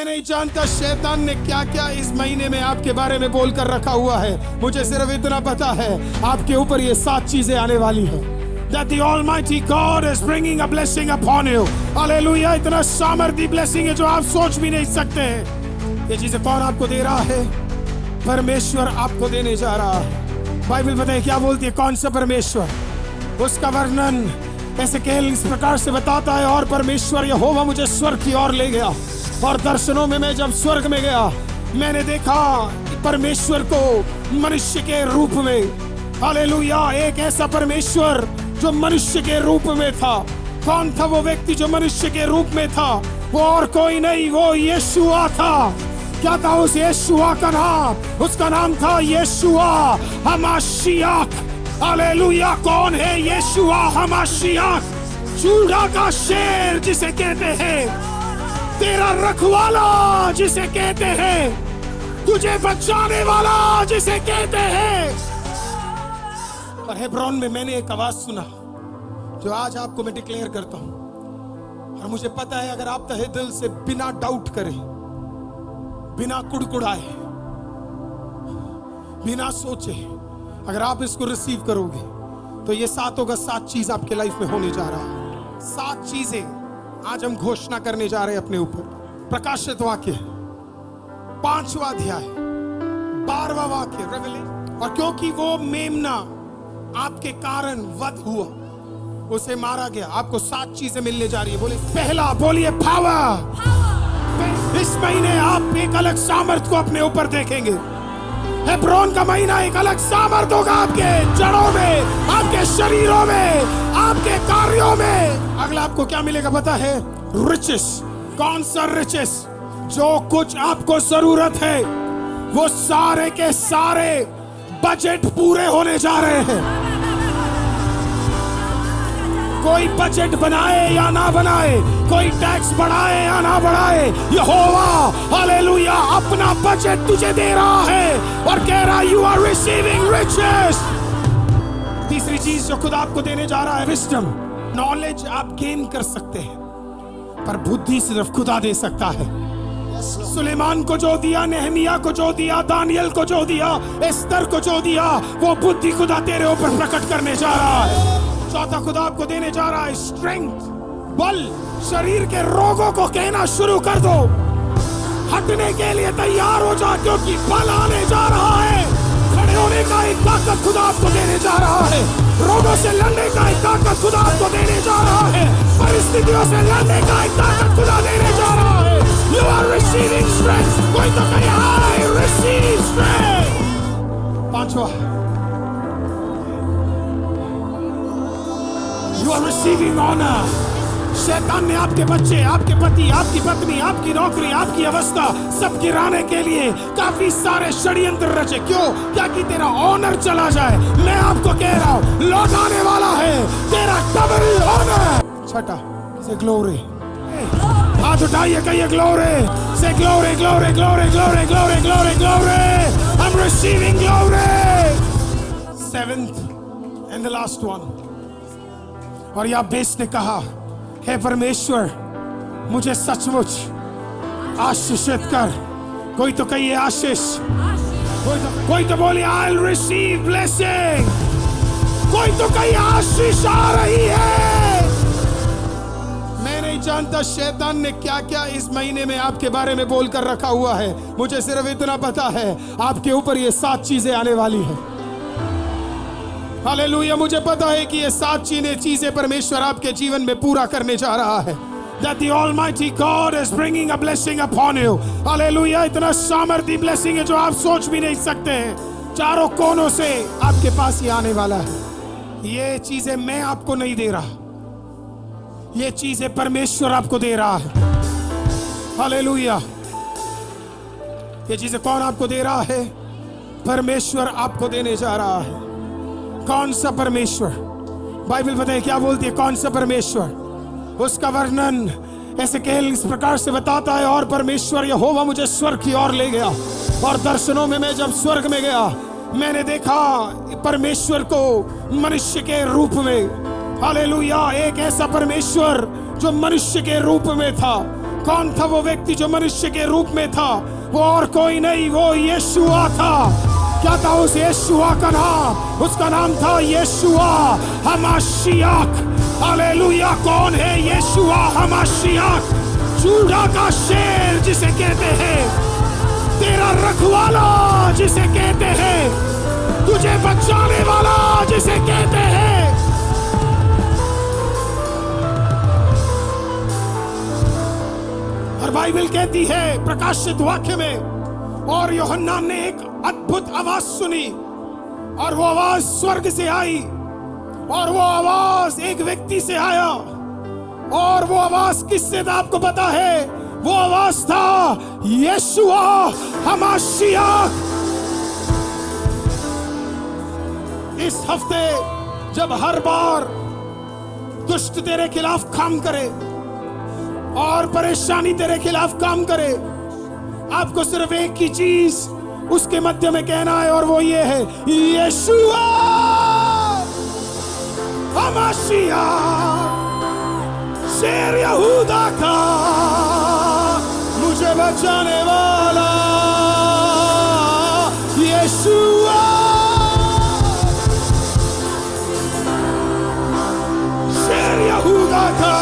मैं नहीं जानता शैतान ने क्या क्या इस महीने में आपके बारे में बोल कर रखा हुआ है। मुझे सिर्फ इतना पता है आपके ऊपर ये 7 चीजें आने वाली है। That the Almighty God is bringing a blessing upon you. Hallelujah! इतना सामर्थ्य blessing है जो आप सोच भी नहीं सकते हैं। ये चीजें कौन आपको दे रहा है? परमेश्वर आपको देने जा रहा है। बाइबल बताइए क्या बोलती है? कौन सा परमेश्वर? उसका वर्णन एसेकेल इस प्रकार से बताता है, और परमेश्वर यहोवा मुझे स्वर्ग की ओर ले गया, और दर्शनों में मैं जब स्वर्ग में गया मैंने देखा परमेश्वर को मनुष्य के रूप में। हालेलुया! एक ऐसा परमेश्वर जो मनुष्य के रूप में था। कौन था वो व्यक्ति जो मनुष्य के रूप में था? वो और कोई नहीं, वो यीशुआ था। क्या था उस यीशुआ का नाम? उसका नाम था यीशुआ हमाशियाक। हालेलुया! कौन है यीशुआ हमाशियाक? जूड़ा का शेर जिसे कहते हैं, तेरा रखवाला जिसे कहते हैं, तुझे बचाने वाला जिसे कहते हैं। और हेब्रोन में मैंने एक आवाज सुना जो आज आपको मैं डिक्लेयर करता हूं, और मुझे पता है अगर आप तहे दिल से बिना डाउट करें, बिना कुड़कुड़ाए, बिना सोचे, अगर आप इसको रिसीव करोगे तो ये 7 का 7 चीज आपके लाइफ में होने जा रहा है। 7 चीजें आज हम घोषणा करने जा रहे हैं अपने ऊपर। प्रकाशित वाक्य 5वां अध्याय 12वां वाक्य रेवलेशन। और क्योंकि वो मेमना आपके कारण वध हुआ, उसे मारा गया, आपको 7 चीजें मिलने जा रही है। बोले पहला, बोलिए पावर। इस महीने आप एक अलग सामर्थ्य को अपने ऊपर देखेंगे। हेब्रोन का महीना एक अलग सामर्थ्य होगा आपके जड़ों में, आपके शरीरों में, आपके कार्यों में। अगला आपको क्या मिलेगा पता है? रिचेस। कौन सा रिचेस? जो कुछ आपको जरूरत है वो सारे के सारे बजट पूरे होने जा रहे हैं। कोई बजट बनाए या ना बनाए, कोई टैक्स बढ़ाए या ना बढ़ाए, यहोवा हालेलुया अपना बजट तुझे दे रहा है और कह रहा यू आर रिसीविंग रिचेस। तीसरी चीज जो खुदा आपको देने जा रहा है, विजडम। नॉलेज आप गेन कर सकते हैं पर बुद्धि सिर्फ खुदा दे सकता है। सुलेमान को जो दिया, नेहमिया को जो दिया, दानियल को जो दिया, एस्तर को जो दिया, वो बुद्धि खुदा तेरे ऊपर प्रकट करने जा रहा है। चौथा खुदा आपको देने जा रहा है स्ट्रेंथ, बल। शरीर के रोगों को कहना शुरू कर दो, हटने के लिए तैयार हो जा, क्योंकि बल आने जा रहा है। खड़े होने का एक ताकत खुदा आपको देने जा रहा है। रोगों से लड़ने का एक ताकत खुदा आपको देने जा रहा है। परिस्थितियों से लड़ने का एक ताकत खुदा देने जा रहा है। You are receiving strength. कोई तो कहे I receive strength. 5वां, You are receiving honor. शैतान ने आपके बच्चे, आपके पति, आपकी पत्नी, आपकी नौकरी, आपकी अवस्था सब गिराने के लिए काफी सारे षड्यंत्र रचे। क्यों? ताकि तेरा ऑनर चला जाए। मैं आपको कह रहा हूं लौट आने वाला है तेरा डबल ऑनर। छठा से ग्लोरी। हाथ उठाइए, कहिए ग्लोरी। से glory, glory, glory, glory, glory, glory, glory. I'm receiving glory. 7th and the last one. और याबेस ने कहा, हे परमेश्वर मुझे सचमुच आशीषित कर। कोई तो कहिए आशीष, कोई तो बोले I'll receive blessing, कोई तो कहिए आशीष आ रही है। मैं नहीं जानता शैतान ने क्या क्या इस महीने में आपके बारे में बोल कर रखा हुआ है। मुझे सिर्फ इतना पता है आपके ऊपर ये 7 चीजें आने वाली है। हालेलुया! मुझे पता है कि ये 7 चीजें परमेश्वर आपके जीवन में पूरा करने जा रहा है। That the Almighty God is bringing a blessing upon you. Hallelujah! इतना सामर्थ्य blessing है जो आप सोच भी नहीं सकते हैं। चारों कोनों से आपके पास ये आने वाला है। ये चीजें मैं आपको नहीं दे रहा, ये चीजें परमेश्वर आपको दे रहा है। हालेलुया! ये चीजें कौन आपको दे रहा है? परमेश्वर आपको देने जा रहा है। कौन सा परमेश्वर? बाइबल बताइए क्या बोलती है? कौन सा परमेश्वर? उसका वर्णन एसेकेल इस प्रकार से बताता है, और परमेश्वर यहोवा मुझे स्वर्ग की ओर ले गया, और दर्शनों में मैं जब स्वर्ग में गया मैंने देखा परमेश्वर को मनुष्य के रूप में। हालेलुया! एक ऐसा परमेश्वर जो मनुष्य के रूप में था। कौन था वो व्यक्ति जो मनुष्य के रूप में था? वो और कोई नहीं, वो यीशुआ था। क्या था उस यीशुआ का नाम? उसका नाम था यीशुआ हमाशियाक। हालेलुया! कौन है यीशुआ हमाशियाक? जूडा का शेर जिसे कहते हैं, तेरा रखवाला जिसे कहते हैं, तुझे बचाने वाला जिसे कहते हैं। और बाइबल कहती है प्रकाशित वाक्य में, और यूहन्ना ने एक अद्भुत आवाज सुनी, और वो आवाज स्वर्ग से आई, और वो आवाज एक व्यक्ति से आया। और वो आवाज किससे था आपको पता है? वो आवाज था यीशुआ हमाशियाक। इस हफ्ते जब हर बार दुष्ट तेरे खिलाफ काम करे और परेशानी तेरे खिलाफ काम करे, आपको सिर्फ एक ही चीज उसके मध्य में कहना है, और वो ये है, यीशुआ हमाशियाक, शेर यहूदा का, मुझे बचाने वाला यीशुआ। शेर यहूदा का,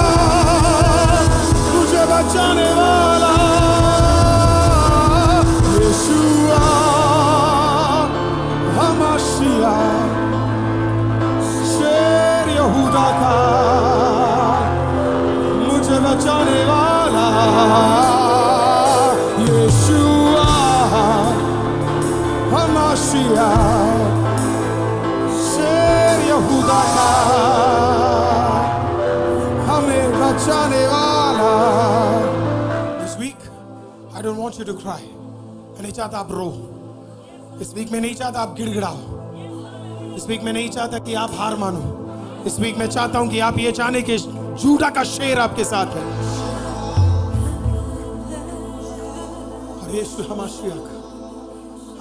मुझे बचाने वाला यीशुआ हमाशियाक, शेर यहूदा का, मुझे बचाने वाला यीशुआ हमाशियाक, शेर यहूदा का, हमें बचाने वाला। This week, I don't want you to cry. मैं नहीं चाहता आप रो। इस वीक में नहीं चाहता आप गिड़गिड़ाओ। इस वीक में नहीं चाहता कि आप हार मानो। इस वीक में चाहता हूं कि आप ये जाने कि जूडा का शेर आपके साथ है। और यीशु हमाशियाक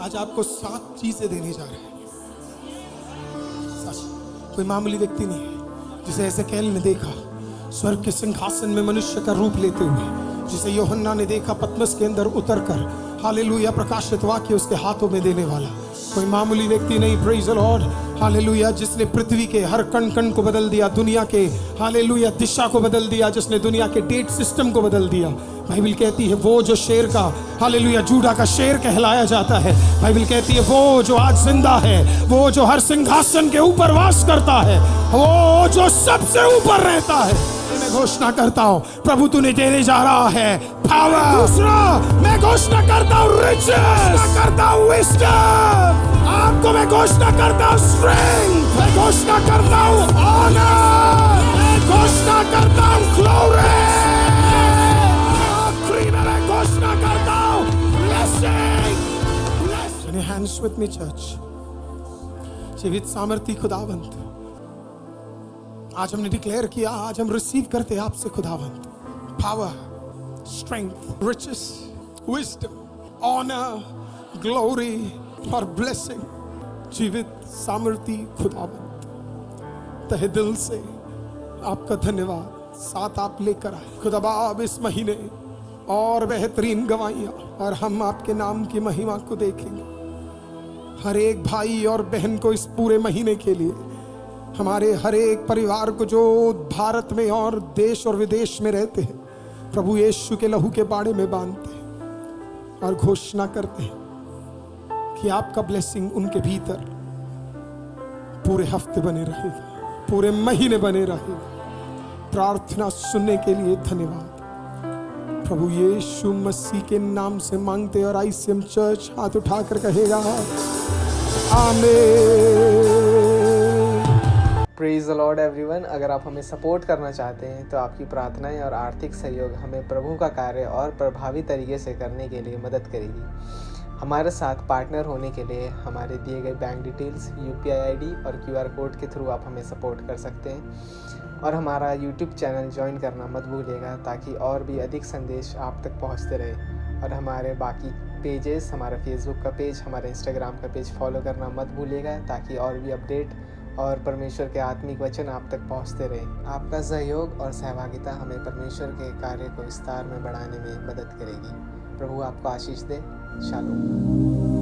आज आपको 7 चीजें देने जा रहे हैं। कोई मामूली व्यक्ति नहीं है जिसे ऐसे कैल ने देखा स्वर्ग के सिंहासन में मनुष्य का रूप लेते हुए, जिसे यूहन्ना ने देखा पतमस के अंदर उतरकर, हालेलुया, प्रकाशित वाक्य उसके हाथों में देने वाला। कोई मामूली व्यक्ति नहीं, प्रेज द लॉर्ड, हालेलुया, जिसने पृथ्वी के हर कण कण को बदल दिया, दुनिया के हालेलुया दिशा को बदल दिया, जिसने दुनिया के डेट सिस्टम को बदल दिया। बाइबल कहती है वो जो शेर का, हालेलुया, जूडा का शेर कहलाया जाता है, बाइबल कहती है वो जो आज जिंदा है, वो जो हर सिंहासन के ऊपर वास करता है, वो जो सबसे ऊपर रहता है। मैं घोषणा करता हूं प्रभु तूने देने जा रहा है पावर। दूसरा, मैं घोषणा करता हूं रिचेस, करता हूं विजडम, आपको मैं घोषणा करता हूं स्ट्रेंथ, मैं घोषणा करता हूं ऑनर, मैं घोषणा करता हूं ग्लोरी, आखिरी में मैं घोषणा करता हूं blessing. Join your hands with me, church। जीवित सामर्थी खुदावंत, आज हमने डिक्लेयर किया, आज हम रिसीव करते हैं आपसे खुदावंत power, strength, riches, wisdom, honour, glory और ब्लेसिंग। जीवित सामर्थी खुदावंत, तहे दिल से आपका धन्यवाद। साथ आप लेकर आए खुदाबाब इस महीने और बेहतरीन गवाहियां, और हम आपके नाम की महिमा को देखेंगे। हर एक भाई और बहन को इस पूरे महीने के लिए, हमारे हर एक परिवार को जो भारत में और देश और विदेश में रहते हैं, प्रभु यीशु के लहू के बाड़े में बांधते हैं और घोषणा करते हैं कि आपका ब्लेसिंग उनके भीतर पूरे हफ्ते बने रहेगा, पूरे महीने बने रहेगा। प्रार्थना सुनने के लिए धन्यवाद। प्रभु यीशु मसीह के नाम से मांगते, और आईसीएम चर्च हाथ उठाकर कहेगा आमीन। Praise the Lord everyone. अगर आप हमें सपोर्ट करना चाहते हैं तो आपकी प्रार्थनाएं और आर्थिक सहयोग हमें प्रभु का कार्य और प्रभावी तरीके से करने के लिए मदद करेगी। हमारे साथ पार्टनर होने के लिए हमारे दिए गए बैंक डिटेल्स, UPI ID और QR कोड के थ्रू आप हमें सपोर्ट कर सकते हैं। और हमारा YouTube चैनल ज्वाइन करना मत भूलिएगा, ताकि और भी अधिक संदेश आप तक पहुंचते रहे। और हमारे बाकी पेजेस, हमारा फेसबुक का पेज, हमारा इंस्टाग्राम का पेज फॉलो करना मत भूलिएगा, ताकि और भी अपडेट और परमेश्वर के आत्मिक वचन आप तक पहुंचते रहे। आपका सहयोग और सहभागिता हमें परमेश्वर के कार्य को विस्तार में बढ़ाने में मदद करेगी। प्रभु आपको आशीष दे। शालोम।